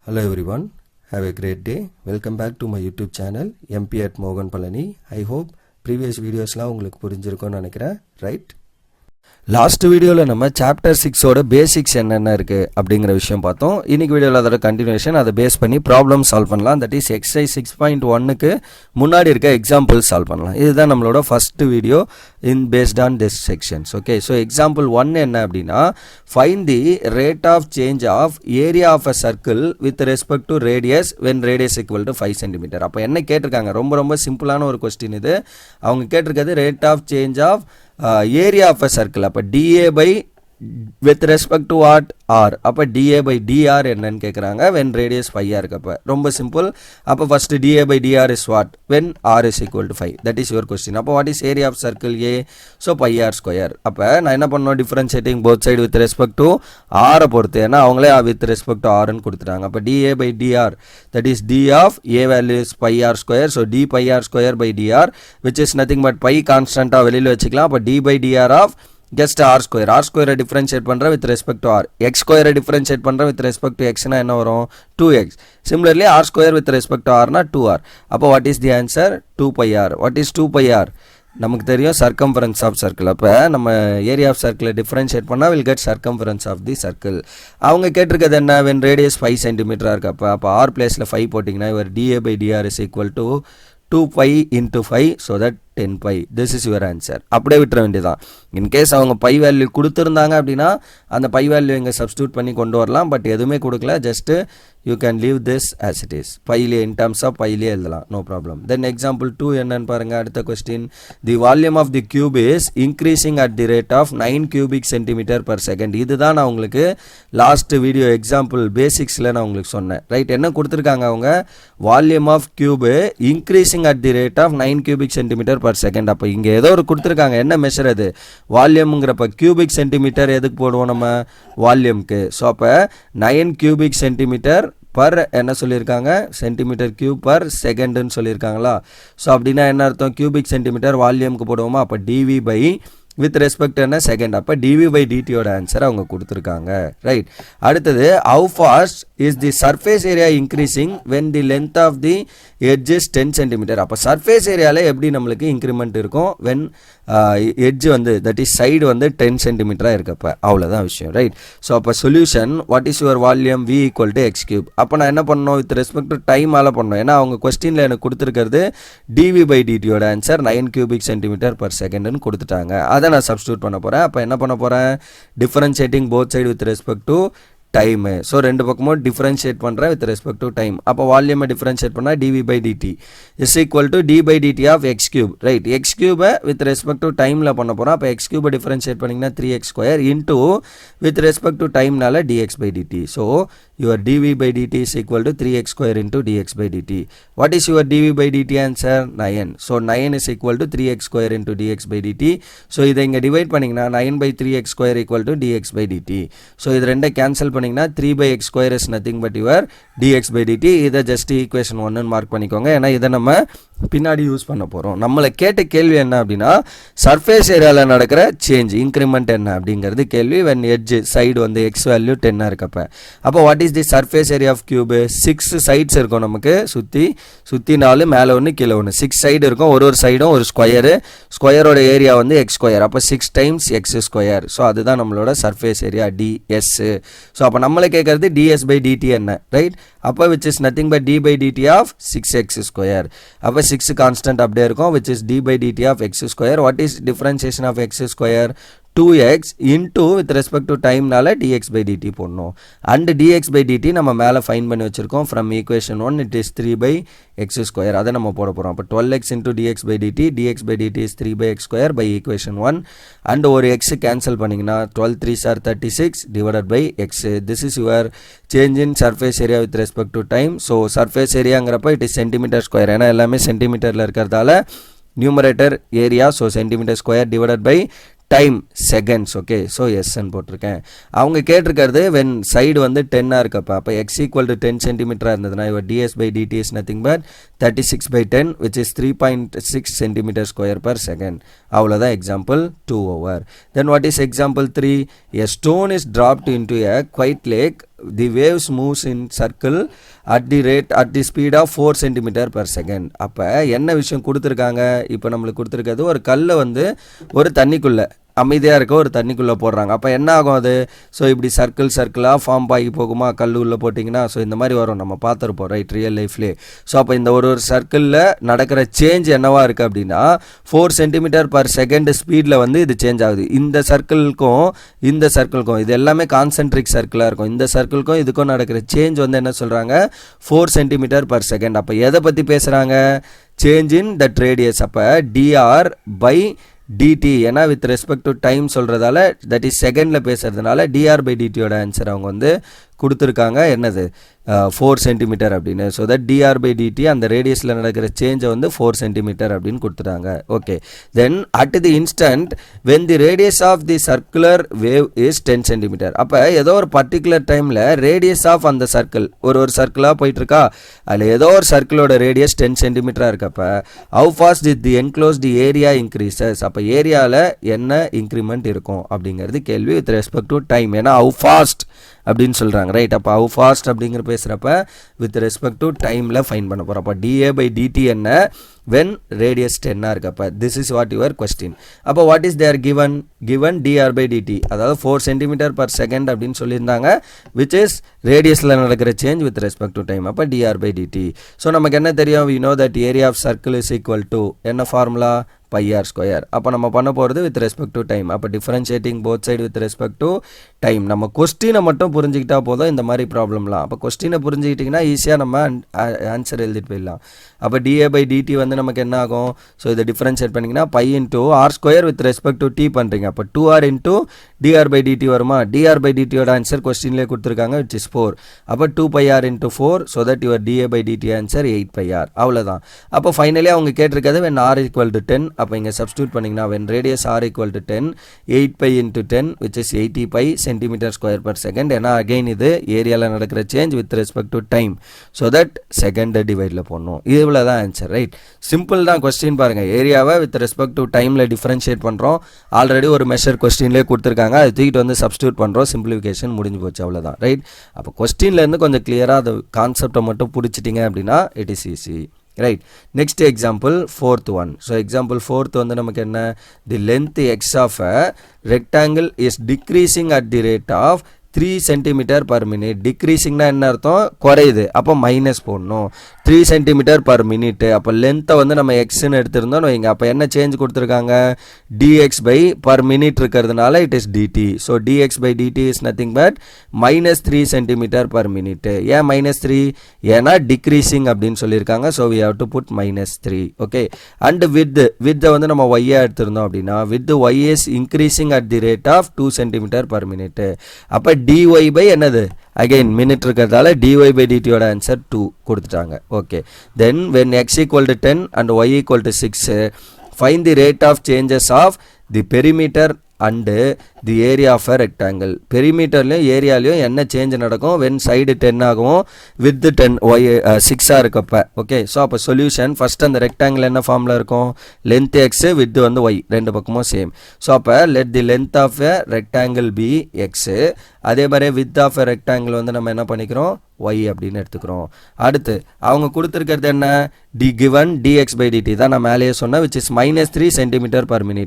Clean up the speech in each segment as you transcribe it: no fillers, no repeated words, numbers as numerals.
Hello everyone, have a great day. Welcome back to my YouTube channel MP at Mogan Palani. I hope previous videosலாம் உங்களுக்கு புரிஞ்சிருக்கும்னு நினைக்கிறேன், right? Last வீடியோவில் நம்ம chapter 6ஓட basics என்னென்ன இருக்குது அப்படிங்கிற விஷயம் பார்த்தோம். இன்னைக்கு வீடியோவில் அதோட கண்டினியூஷன், அதை பேஸ் பண்ணி ப்ராப்ளம் சால்வ் பண்ணலாம். தட் இஸ் எக்ஸசைஸ் 6.1க்கு முன்னாடி இருக்க எக்ஸாம்பிள் சால்வ் பண்ணலாம். இதுதான் நம்மளோட first video in based on this sections. Okay, so example 1 என்ன அப்படின்னா, find the rate of change of area of a circle with respect to radius when radius equal to 5 centimetre. அப்போ என்ன கேட்டிருக்காங்க, ரொம்ப சிம்பிளான ஒரு கொஸ்டின் இது. அவங்க கேட்டிருக்கிறது rate of change of area of a circle. அப்போ d A by with respect to what R. அப்போ டிஏ பை டிஆர் என்னன்னு கேட்குறாங்க வென் ரேடியஸ் 5 இருக்கப்போ. ரொம்ப சிம்பிள். அப்போ first d A by d R is what when R is equal to 5. That is your question. அப்போ what is area of circle A? So pi R square. அப்போ நான் என்ன பண்ணணும், differentiating both side with respect to ஆரை பொறுத்து, ஏன்னா அவங்களே with respect to ஆர்னு கொடுத்துட்டாங்க. அப்போ d A by d r that is d of A value is pi R square. So d pi R square by d r which is nothing but pi கான்ஸ்டன்ட்டாக வெளியில் வச்சுக்கலாம். அப்போ d by d r of just r square. r square differentiate பண்ற with respect to r. x square differentiate பண்ற with respect to x னா என்ன வரும், 2x. Similarly r square with respect to r னா 2r. அப்போ what is the answer? 2 pi r. What is 2 pi r? நமக்கு தெரியும் circumference of circle. அப்போ நம்ம ஏரியா ஆஃப் சர்க்கிளை டிஃபரன்ஷியேட் பண்ணால் will get circumference of the circle. அவங்க கேட்டிருக்கிறது என்ன, when radius 5 சென்டிமீட்டராக இருக்கு. அப்போ r பிளேஸில் 5 போட்டிங்கன்னா இவர் dA by dr is equal to 2 pi into 5, so that 10 pi. This is your answer. அப்படியே விட்டுற வேண்டியதான். இன்கேஸ் அவங்க பை வேல்யூ கொடுத்துருந்தாங்க அப்படின்னா அந்த பை வேல்யூ இங்கே சப்ஸ்டியூட் பண்ணி கொண்டு வரலாம். பட் எதுவுமே கொடுக்கல, just you can leave this as it is. பைலே இன் டர்ம்ஸ் ஆஃப் பைலே எழுதலாம், நோ ப்ராப்ளம். தென் எக்ஸாம்பிள் 2 என்னன்னு பாருங்கள். அடுத்த question, the volume of the cube is increasing at the rate of 9 cubic centimetre per second. இதுதான் நான் உங்களுக்கு last video example பேசிக்ஸில் நான் உங்களுக்கு சொன்னேன், ரைட்? என்ன கொடுத்துருக்காங்க அவங்க, volume of cube increasing at the rate of 9 cubic centimetre per second. அப்போ இங்கே ஏதோ ஒரு கொடுத்துருக்காங்க, என்ன மெஷர் அது, வால்யூம்ங்கிறப்ப கியூபிக் சென்டிமீட்டர் எதுக்கு போடுவோம் நம்ம, வால்யூம்க்கு. ஸோ அப்போ 9 cubic சென்டிமீட்டர் பர் என்ன சொல்லியிருக்காங்க, சென்டிமீட்டர் கியூப் பர் செகண்டுன்னு சொல்லியிருக்காங்களா. ஸோ அப்படின்னா என்ன அர்த்தம், கியூபிக் சென்டிமீட்டர் வால்யூம்க்கு போடுவோமா. அப்போ டிவி பை வித் ரெஸ்பெக்ட் என்ன செகண்ட். அப்போ டிவி பை டிடியோட ஆன்சர் அவங்க கொடுத்துருக்காங்க, ரைட்? அடுத்தது, how fast is the surface area increasing when the length of the edge is 10 centimetre. அப்போ சர்ஃபேஸ் ஏரியாவில் எப்படி நம்மளுக்கு இன்க்ரிமெண்ட் இருக்கும், வென் எட்ஜ் வந்து தட் இஸ் சைடு வந்து 10 சென்டிமீட்டராக இருக்கப்போ. அவ்வளோதான் விஷயம், ரைட்? ஸோ அப்போ solution, what is your volume, v equal to x cube. அப்போ நான் என்ன பண்ணணும், வித் ரெஸ்பெக்ட் டு டைமால் பண்ணணும். ஏன்னா அவங்க கொஸ்டினில் எனக்கு கொடுத்துருக்கிறது டிவி பை டிடியோட ஆன்சர் 9 cubic சென்டிமீட்டர் பர் செகண்ட்னு கொடுத்துட்டாங்க. அதை நான் சப்ஸ்டியூட் பண்ண போகிறேன். அப்போ என்ன பண்ண போகிறேன், differentiating both side with respect to time. So ரெண்டு பக்கமும் டிஃபரன்ஷியேட் பண்ணுறேன் வித் ரெஸ்பெக்ட் டு டைம். அப்போ வால்யூமை டிஃபரன்ஷியேட் பண்ணால் d V by d t is equal to d by d t of x cube, right? X கியூபை வித் ரெஸ்பெக்ட் டு டைமில் பண்ண போகிறோம். அப்போ எக்ஸ் கியூபை டிஃபரன்ஷியேட் பண்ணிங்கன்னா 3x square into with respect to டைம்னால dx by dt. So your dv by dt is equal to 3x square into dx by dt. What is your dv by dt answer? 9. So 9 is equal to 3x square into dx by dt. So இதை இங்கே divide பண்ணிங்கன்னா 9 by 3x square equal to dx by dt. So இது ரெண்டை cancel பண்ணிங்கன்னா 3 by x square is nothing but your dx by dt. இதை just equation 1 mark பண்ணிக்கோங்க, ஏன்னா இதை நம்ம பின்னாடி யூஸ் பண்ண போகிறோம். நம்மளை கேட்ட கேள்வி என்ன அப்படின்னா, சர்ஃபேஸ் ஏரியாவில் நடக்கிற சேஞ்ச் இன்க்ரிமெண்ட் என்ன அப்படிங்கிறது கேள்வி. வென் எட்ஜ் சைடு வந்து எக்ஸ் வேல்யூ 10 இருக்கப்போ. அப்போ what is the surface area of cube, 6 sides இருக்கும் நமக்கு, சுற்றி 4, மேலே ஒன்று கீழே ஒன்று, 6 சைடு இருக்கும். ஒரு சைடும் ஒரு ஸ்கொயரு, ஸ்கொயரோட ஏரியா வந்து எக்ஸ் ஸ்கொயர். அப்போ 6 times எக்ஸ் ஸ்கொயர். ஸோ அதுதான் நம்மளோட சர்ஃபேஸ் ஏரியா டிஎஸ். ஸோ அப்போ நம்மளை கேட்கறது டிஎஸ் பை டிடி என்ன, ரைட்? அப்போ which is nothing but d by d t of 6x square. அப்போ 6 கான்ஸ்டன்ட் அப்படியே இருக்கும், which is d by d t of x square. What is differentiation of x square, 2x into with respect to டைம்னால dx by dt போடணும். And dx by dt நம்ம மேலே find பண்ணி வச்சுருக்கோம். From equation 1 it is 3 by x square. அதை நம்ம போட போகிறோம். அப்போ 12x into dx by dt is 3 by x square by equation 1. And ஒரு எக்ஸ் கேன்சல் பண்ணிங்கன்னா 12 3s are 36 divided by x. This is your change in surface area with respect to time. So surface ஏரியாங்கிறப்ப it is centimetre square, ஏன்னா எல்லாமே சென்டிமீட்டரில் இருக்கிறதால numerator area, so centimetre square divided by time seconds. Okay, so எஸ்ன்னு போட்டிருக்கேன். அவங்க கேட்டிருக்கிறது when side வந்து 10 இருக்கப்போ. அப்போ எக்ஸ் ஈக்குவல் டு 10 சென்டிமீட்டராக இருந்ததுன்னா இவர் d s by d t is nothing but 36 by 10 which is 3.6 centimeter square per second. அவ்வளோதான் example 2 over. Then what is example 3? A stone is dropped into a quiet lake the waves moves in circle at the speed of 4 cm/s. அப்போ என்ன விஷயம் கொடுத்துருக்காங்க, இப்போ நம்மளுக்கு கொடுத்துருக்கிறது ஒரு கல்லை வந்து ஒரு தண்ணிக்குள்ளே அமைதியாக இருக்க ஒரு தண்ணிக்குள்ளே போடுறாங்க. அப்போ என்ன ஆகும் அது, ஸோ இப்படி சர்க்கிளாக ஃபார்ம் ஆகி போகுமா, கல் உள்ளே போட்டிங்கன்னா ஸோ இந்த மாதிரி வரும், நம்ம பார்த்துருப்போம் ரைட் ரியல் லைஃப்லேயே. ஸோ அப்போ இந்த ஒரு சர்க்கிளில் நடக்கிற சேஞ்ச் என்னவா இருக்குது அப்படின்னா 4 cm/s ஸ்பீடில் வந்து இது சேஞ்ச் ஆகுது. இந்த சர்க்கிள்க்கும் இது எல்லாமே கான்சென்ட்ரிக் சர்க்கிளாக இருக்கும். இந்த சர்க்கிள்க்கும் இதுக்கும் நடக்கிற சேஞ்ச் வந்து என்ன சொல்கிறாங்க 4 cm/s. அப்போ எதை பற்றி பேசுகிறாங்க, சேஞ்ச் இன் தட் ரேடியஸ். அப்போ dr/dt ஏன்னா வித் ரெஸ்பெக்ட் டு டைம் சொல்கிறதால தட் இஸ் செகண்டில் பேசுகிறதுனால dr/dtயோட ஆன்சர் அவங்க வந்து கொடுத்துருக்காங்க என்னது 4 cm அப்படின்னு. ஸோ தட் dr/dt அந்த ரேடியஸில் நடக்கிற சேஞ்சை வந்து 4 cm அப்படின்னு கொடுத்துட்டாங்க. Okay, then at the instant when the radius of the circular wave is 10 cm. அப்போ ஏதோ ஒரு பர்டிகுலர் டைமில் ரேடியஸ் ஆஃப் அந்த சர்க்கிள் ஒரு சர்க்கிளாக போயிட்டுருக்கா, அதில் ஏதோ ஒரு சர்க்கிளோட ரேடியஸ் 10 cm இருக்கப்போ how fast it the enclosed area increases. அப்போ ஏரியாவில் என்ன இன்க்ரிமெண்ட் இருக்கும் அப்படிங்கிறது கேள்வி வித் ரெஸ்பெக்ட் டு டைம். ஏன்னா ஹவு ஃபாஸ்ட் அப்படின்னு சொல்கிறாங்க ரைட். அப்போ ஹவு ஃபாஸ்ட் அப்படிங்கிற பேசுகிறப்ப வித் ரெஸ்பெக்ட் டு டைமில் ஃபைன் பண்ண போகிறோம். அப்போ dA/dt என்ன when radius 10 இருக்கப்ப this is what your question. அப்போ what is there given dr/dt அதாவது 4 cm/s அப்படின்னு சொல்லியிருந்தாங்க which is ரேடியஸில் நடக்கிற change with respect to time. அப்போ dr/dt. ஸோ நமக்கு என்ன தெரியும், we know that area of circle is equal to என்ன ஃபார்முலா πr². அப்போ நம்ம பண்ண போகிறது வித் ரெஸ்பெக்ட் டு டைம். அப்போ differentiating both side with respect to time. நம்ம கொஸ்டினை மட்டும் புரிஞ்சுக்கிட்டா போதும் இந்த மாதிரி ப்ராப்ளம்லாம். அப்போ கொஸ்டினை புரிஞ்சுக்கிட்டிங்கன்னா ஈஸியாக நம்ம ஆன்சர் எழுதிட்டு போயிடலாம். அப்போ dA/dt வந்து நமக்கு என்ன ஆகும், ஸோ இதை டிஃபரன்ஷியேட் பண்ணிங்கன்னா π × r² with respect to t பண்ணுறீங்க. அப்போ 2r × dr/dt வருமா. dr/dtயோட ஆன்சர் கொஸ்டின்லேயே கொடுத்துருக்காங்க விச் இஸ் 4. அப்போ 2πr × 4 so that your dA/dt answer 8πr. அவ்வளோதான். அப்போ ஃபைனலி அவங்க கேட்டிருக்கிறது when r = 10. அப்போ இங்கே சப்ஸ்டியூட் பண்ணிங்கன்னா when radius r = 10 8π × 10 which is 80π cm²/s. ஏன்னா அகெயின் இது ஏரியாவில் நடக்கிற change with respect to time. So that second டிவைடில் போடணும். இவ்வளோ தான் ஆன்சர் ரைட். சிம்பிள் தான் கொஸ்டின் பாருங்கள். ஏரியாவை வித் ரெஸ்பெக்ட் டு டைமில் டிஃபரன்ஷியேட் பண்ணுறோம். ஆல்ரெடி ஒரு மெஷர் கொஸ்டின்லேயே கொடுத்துருக்காங்க, அது தூக்கிட்டு வந்து சப்ஸ்டியூட் பண்ணுறோம். சிம்பிளிஃபிகேஷன் முடிஞ்சு போச்சு, அவ்வளோதான் ரைட். அப்போ கொஸ்டின்லேருந்து கொஞ்சம் கிளியராக அது கான்செப்டை மட்டும் பிடிச்சிட்டிங்க அப்படின்னா it is easy right. Next example 4th one. So example 4th வந்து நமக்கு என்ன, the length x of a rectangle is decreasing at the rate of 3 cm/min. டிக்ரீசிங்னா என்ன அர்த்தம், குறையுது. அப்போ மைனஸ் போடணும். 3 cm/min. அப்போ லென்த்தை வந்து நம்ம எக்ஸ்ன்னு எடுத்திருந்தோம் வைங்க. அப்போ என்ன சேஞ்ச் கொடுத்துருக்காங்க, dx/min இருக்கிறதுனால it is dt. So dx/dt is nothing but -3 cm/min. ஏன் -3, ஏன்னா டிக்ரீசிங் அப்படின்னு சொல்லியிருக்காங்க. So we have to put -3. Okay. And வித்தை வந்து நம்ம ஒய்யாக எடுத்திருந்தோம் அப்படின்னா width y is increasing at the rate of 2 cm/min. அப்போ dy by என்னது அகைன் மினிட் இருக்கிறதால dY/dt யோட ஆன்சர் 2 கொடுத்துட்டாங்க. Okay. Then when x = 10 and y = 6 find the rate of changes of the perimeter and the area of a rectangle. பெரிமீட்டர்லையும் ஏரியாலையும் என்ன change நடக்கும் when side 10 ஆகும் with 10 y 6 இருக்கப்ப. Okay. So அப்போ solution first அந்த rectangle என்ன ஃபார்மில் இருக்கும், லென்த் எக்ஸ் வித் வந்து ஒய் ரெண்டு பக்கமும் சேம். ஸோ அப்போ let the length of a rectangle be x, அதே மாதிரி வித் ஆஃப் எ ரெக்டாங்கிள் வந்து நம்ம என்ன பண்ணிக்கிறோம் y அப்படின்னு எடுத்துக்கிறோம். அடுத்து அவங்க கொடுத்துருக்கிறது என்ன, given dx/dt தான் நான் மேலேயே சொன்னேன் which is -3 cm/min.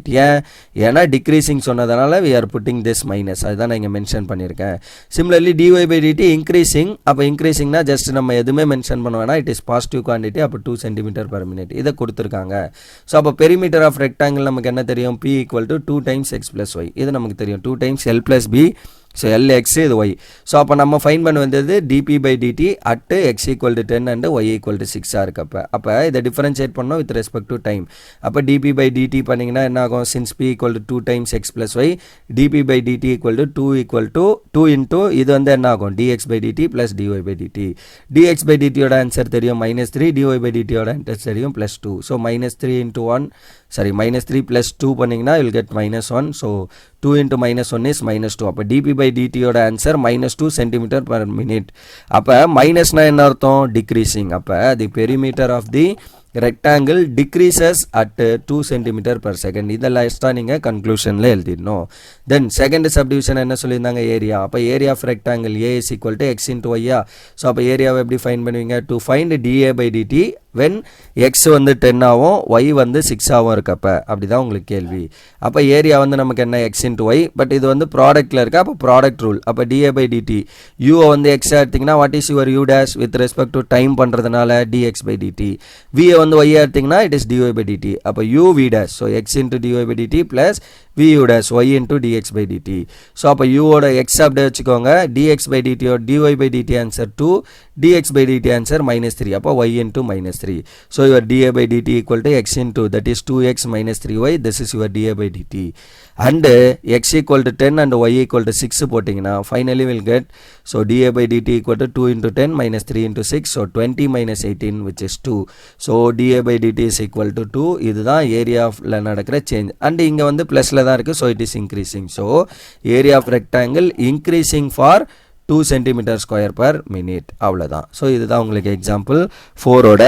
ஏன்னா டிக்ரீசிங் சொன்னதுனால we are putting this minus, அதுதான் நான் இங்கே மென்ஷன் பண்ணியிருக்கேன். Similarly dY/dt increasing. அப்போ இன்க்ரீசிங்னா ஜஸ்ட் நம்ம எதுவுமே மென்ஷன் பண்ண வேணா, இட் இஸ் பாசிட்டிவ் குவான்டிட்டி. அப்போ 2 cm/min இதை கொடுத்துருக்காங்க. ஸோ அப்போ பெரிமீட்டர் ஆஃப் ரெக்டாங்கிள் நமக்கு என்ன தெரியும், p = 2 times x + y. இது நமக்கு தெரியும் 2 times l + b. So LX இது y. ஸோ அப்போ நம்ம ஃபைன் பண்ண வந்தது dp/dt at x = 10 and y = 6 இருக்கப்ப. அப்போ இதை டிஃபரன்ஷியேட் பண்ணோம் வித் ரெஸ்பெக்ட் டு டைம். அப்போ dp/dt பண்ணிங்கன்னா என்ன ஆகும், since p = 2 times x + y dp/dt = 2 into இது வந்து என்ன ஆகும் dx/dt plus dy/dt. dx/dt யோட ஆன்சர் தெரியும் -3, dy/dt யோட ஆன்சர் தெரியும் +2. ஸோ -3 × 1 -3 + 2 பண்ணிங்கன்னா you will get -1. So 2 × -1 is -2. அப்போ dp/dt யோட ஆன்சர் -2 cm/min. அப்போ மைனஸ்னா என்ன அர்த்தம், டிக்ரீசிங். அப்போ the perimeter of the rectangle decreases at 2 cm per second. இதெல்லாம் எக்ஸ்ட்ரா நீங்கள் கன்க்ளூஷனில் எழுதிடணும். தென் செகண்ட் சப்டிவிஷன் என்ன சொல்லியிருந்தாங்க, ஏரியா. அப்போ area of rectangle A is equal to x into ஒய்யா. ஸோ அப்போ ஏரியாவை எப்படி ஃபைன் பண்ணுவீங்க, to find d A by d t when x வந்து 10 ஆகும் ஒய் வந்து 6 ஆகும் இருக்கப்ப, அப்படி தான் உங்களுக்கு கேள்வி. அப்போ ஏரியா வந்து நமக்கு என்ன எக்ஸ் இன்ட்டு ஒய், பட் இது வந்து ப்ராடக்ட்டில் இருக்கா, அப்போ ப்ராடக்ட் ரூல். அப்போ டிஏ பை டிடி யூவை வந்து எக்ஸாக எடுத்திங்கன்னா what is your u dash with respect to time பண்ணுறதுனால டிஎக்ஸ் பை டிடி. வியை வந்து ஒய்யாக எடுத்திங்கன்னா it is d y by d t. அப்போ u v dash, so x into d y by d t plus v u dash y into d x by d t. So அப்போ யூவோட x அப்படியே வச்சுக்கோங்க, டிஎக்ஸ் பை டிடியோட d y by d t answer 2, dx by dt answer -3. அப்போ y into -3. So your dA by dt equal to x into, that is 2x minus 3y. This is your dA by dt. And x equal to 10 and y equal to 6 போட்டிங்கன்னா finally we'll get, so dA by dt equal to 2 into 10 minus 3 into 6. So 20 minus 18 which is 2. So dA by dt is equal to 2. இதுதான் ஏரியாவில் நடக்கிற change. And இங்கே வந்து ப்ளஸில் தான் இருக்குது, so it is increasing. So area of rectangle increasing for 2 cm square per minute. அவ்வளோதான். So இதுதான் உங்களுக்கு எக்ஸாம்பிள் 4ஓட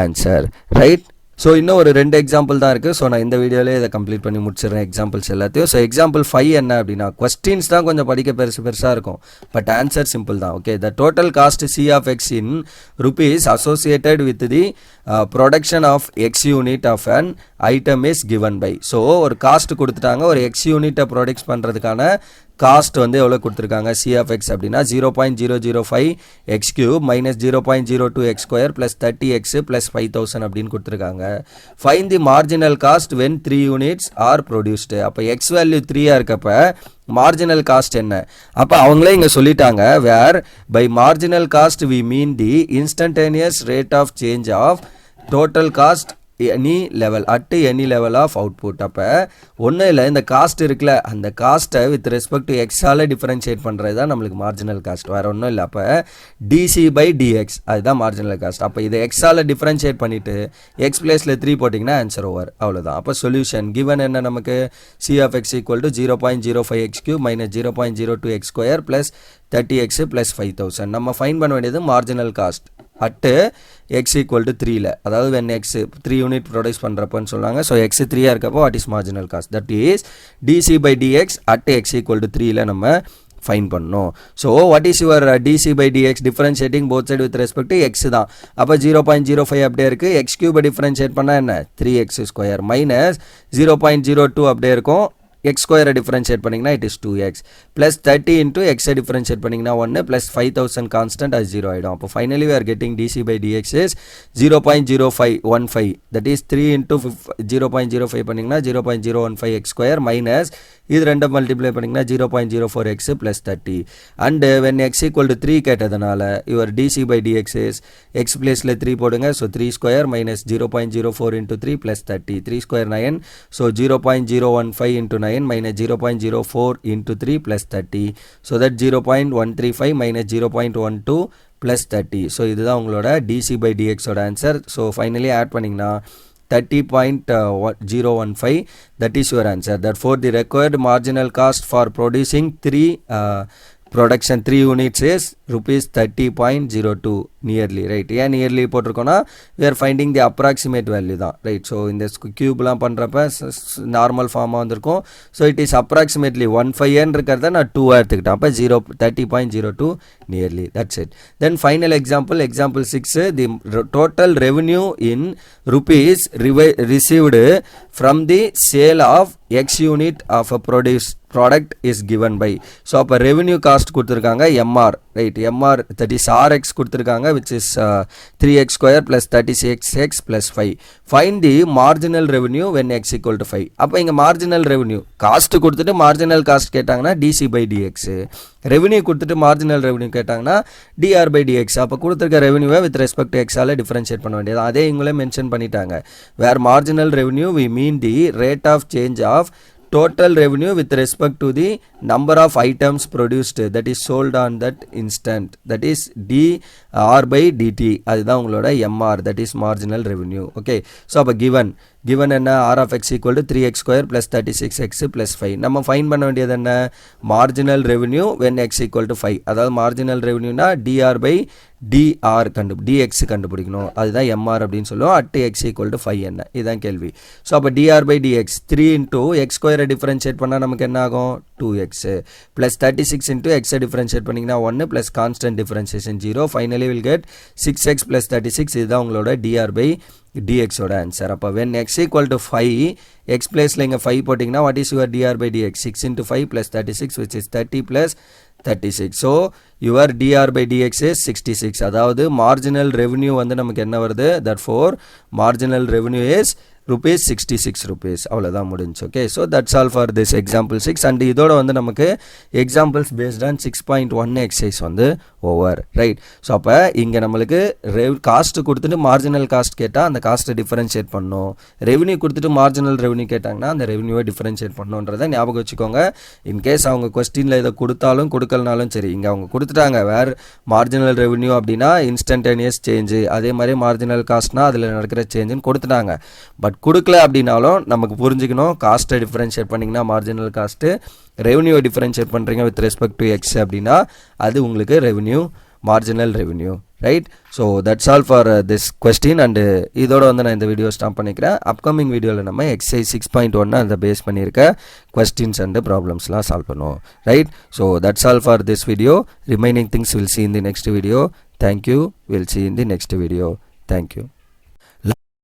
ஆன்சர், ரைட். ஸோ இன்னும் ஒரு 2 எக்ஸாம்பிள் தான் இருக்குது. ஸோ நான் இந்த வீடியோவிலே இதை கம்ப்ளீட் பண்ணி முடிச்சிடுறேன் எக்ஸாம்பிள்ஸ் எல்லாத்தையும். ஸோ எக்ஸாம்பிள் 5 என்ன அப்படின்னா, கொஸ்டின்ஸ் தான் கொஞ்சம் படிக்க பெருசாக இருக்கும், பட் ஆன்சர் சிம்பிள் தான். Okay, the total cost c of x in rupees associated with the production of x unit of an item is given by. So ஒரு காஸ்ட் கொடுத்துட்டாங்க, ஒரு எக்ஸ் யூனிட்டை ப்ரொடக்ட் பண்ணுறதுக்கான காஸ்ட் வந்து எவ்வளோ கொடுத்துருக்காங்க, சி ஆஃப் எக்ஸ் அப்படின்னா 0.005 x cube minus 0.02 x square plus 30 x plus 5000 அப்படின்னு கொடுத்துருக்காங்க. Find the marginal cost when 3 units are produced. அப்போ எக்ஸ் வேல்யூ 3 இருக்கப்ப மார்ஜினல் காஸ்ட் என்ன, அப்போ அவங்களே இங்கே சொல்லிட்டாங்க, where by marginal cost we mean the instantaneous rate of change of total cost any level at any level of output. அப்போ ஒன்றும் இல்லை, இந்த காஸ்ட் இருக்குல்ல, அந்த காஸ்ட்டை வித் ரெஸ்பெக்ட் டு எக்ஸால் டிஃபரன்ஷியேட் பண்ணுறது தான் நம்மளுக்கு மார்ஜினல் காஸ்ட், வேறு ஒன்றும் இல்லை. அப்போ டிசி பை டிஎக்ஸ் அதுதான் மார்ஜினல் காஸ்ட். அப்போ இதை எக்ஸால் டிஃபரன்ஷியேட் பண்ணிவிட்டு எக்ஸ் பிளேஸில் 3 போட்டிங்கன்னா ஆன்சர் ஓவர், அவ்வளோதான். அப்போ சொல்யூஷன் கிவன் என்ன நமக்கு, C of x equal to 0.05 x cube minus 0.02 x square plus 30 x plus 5000. நம்ம ஃபைன் பண்ண வேண்டியது marginal cost at x equal to 3ல, அதாவது வென் எக்ஸ் 3 யூனிட் ப்ரொடியூஸ் பண்ணுறப்பன்னு சொன்னாங்க. ஸோ எக்ஸ் 3 இருக்கப்போ what is marginal cost, that is d C by d x at x equal to 3ல நம்ம ஃபைன் பண்ணணும். So what is your DC by d x, differentiating both side with respect to X தான். அப்போ 0.05 அப்படியே இருக்குது, எக்ஸ் கியூபை differentiate பண்ணால் என்ன 3x ஸ்கொயர் மைனஸ் 0.02 அப்படியே இருக்கும், எக்ஸ் ஸ்கொயரை டிஃபரன்ஷியேட் பண்ணிங்கன்னா it is 2x plus 30 into எக்ஸை டிஃபரன்ஷியேட் பண்ணிங்கன்னா 1 ப்ளஸ் 5000 கான்ஸ்டன்ட் அது 0 ஆகிடும். அப்போ finally we are getting dc by dx is 0.0515, that is 3 into 0.05 பண்ணிங்கன்னா 0.015 எக்ஸ் ஸ்கொயர் மைனஸ் இது ரெண்டை மல்டிப்ளை பண்ணிங்கன்னா 0.04 x plus 30. And when x equal to 3 கேட்டதுனால your DC by d x is x பிளேஸில் 3 போடுங்க. So 3 square minus 0.04 into 3 plus 30, 3 square 9. So 0.015 into 9 minus 0.04 into 3 plus 30. So that 0.135 minus 0.12 plus 30. So இதுதான் உங்களோட DC by DX ஓட answer. So finally add பண்ணிங்கன்னா 30.015, that is your answer. Therefore the required marginal cost for producing 3 units is rupees 30.02 nearly, right? ஏன் nearly போட்டிருக்கோன்னா we are finding the approximate value தான், right? So இந்த கியூப்லாம் பண்ணுறப்ப normal ஃபார்மாக வந்திருக்கும். So it is approximately 15 இருக்கிறத நான் 2 எடுத்துக்கிட்டேன். அப்போ 30.02 nearly, that's it. Then final example 6, the total revenue in rupees received from the sale of x unit of a product is given by. So அப்போ revenue cost கொடுத்துருக்காங்க MR, right? MR that is R x கொடுத்துருக்காங்க, which is 3x square plus 36x plus 5. Find the marginal revenue when x equal to 5. அப்போ இங்கே marginal revenue cost கொடுத்துட்டு marginal cost கேட்டாங்கன்னா d C by d x, revenue கொடுத்துட்டு marginal revenue கேட்டாங்கன்னா d R by d x. அப்போ கொடுத்துருக்க ரெவன்யூவை வித் ரெஸ்பெக்ட் டு எக்ஸால் டிஃபரன்ஷியேட் பண்ண வேண்டியது. அதே இவங்களே மென்ஷன் பண்ணிட்டாங்க, where marginal revenue we mean the rate of change of total revenue with respect to the number of items produced, that is sold on that instant, that is dr by dt. அதுதான் உங்களோட mr, that is marginal revenue. Okay, so அப்போ given given என்ன r of x equal to 3x square plus 36x plus 5. நம்ம find பண்ண வேண்டியது என்ன, marginal revenue when x equal to 5. அதாவது marginal revenueனா dr by dr dx கண்டுபிடிக்கணும், அதுதான் mr அப்படின்னு சொல்லுவோம். at x equal to 5 என்ன, இதுதான் கேள்வி. ஸோ அப்போ dr by dx 3 into x square differentiate பண்ணால் நமக்கு என்ன ஆகும் 2x plus 36 into x differentiate பண்ணிங்கன்னா 1 plus constant differentiation 0. finally will get 6x plus 36. இதுதான் உங்களோட dr by dx ஓட ஆன்சர். அப்போ when x equal to 5 x பிளேஸில் இங்கே 5 போட்டிங்கன்னா what is your dr by dx 6 into 5 plus 36 which is 30 plus 36. So your dr by dx is 66. அதாவது marginal revenue வந்து நமக்கு என்ன வருது, therefore marginal revenue is rupees 66 rupees. அவ்வளோதான் முடிஞ்சு. Okay, so that's all for this example 6. And இதோட வந்து நமக்கு எக்ஸாம்பிள்ஸ் பேஸ்ட் ஆன் 6.1 எக்ஸசைஸ் வந்து ஓவர், ரைட். ஸோ அப்போ இங்கே நம்மளுக்கு காஸ்ட்டு கொடுத்துட்டு மார்ஜினல் காஸ்ட் கேட்டால் அந்த காஸ்ட்டை டிஃபரன்ஷியேட் பண்ணணும், ரெவன்யூ கொடுத்துட்டு மார்ஜினல் ரெவன்யூ கேட்டாங்கன்னா அந்த ரெவன்யூவை டிஃபரன்ஷியேட் பண்ணணுன்றதை ஞாபகம் வச்சுக்கோங்க. இன்கேஸ் அவங்க கொஸ்டினில் இதை கொடுத்தாலும் கொடுக்கலனாலும் சரி, இங்கே அவங்க கொடுத்துட்டாங்க வேர் மார்ஜினல் ரெவன்யூ அப்படின்னா இன்ஸ்டன்டேனியஸ் சேஞ்சு, அதே மாதிரி மார்ஜினல் காஸ்ட்னா அதில் நடக்கிற சேஞ்சுன்னு கொடுத்துட்டாங்க. பட் கொடுக்கல அப்படின்னாலும் நமக்கு புரிஞ்சுக்கணும், காஸ்ட்டை டிஃபரன்ஷியேட் பண்ணிங்கன்னா மார்ஜினல் காஸ்ட்டு, ரெவன்யூவை டிஃபரன்ஷியேட் பண்ணுறீங்க வித் ரெஸ்பெக்ட் டு எக்ஸ் அப்படின்னா அது உங்களுக்கு revenue, marginal revenue, right. So that's all for this question. And இதோட வந்து நான் இந்த வீடியோ ஸ்டாப் பண்ணிக்கிறேன். அப்கமிங் வீடியோவில் நம்ம எக்ஸசைஸ் 6.1 அந்த பேஸ் பண்ணியிருக்க கொஸ்டின்ஸ் அண்டு ப்ராப்ளம்ஸ்லாம் சால்வ் பண்ணுவோம், right. So that's all for this video. Remaining things will see in the next video. Thank you. We'll see in the next video. Thank you.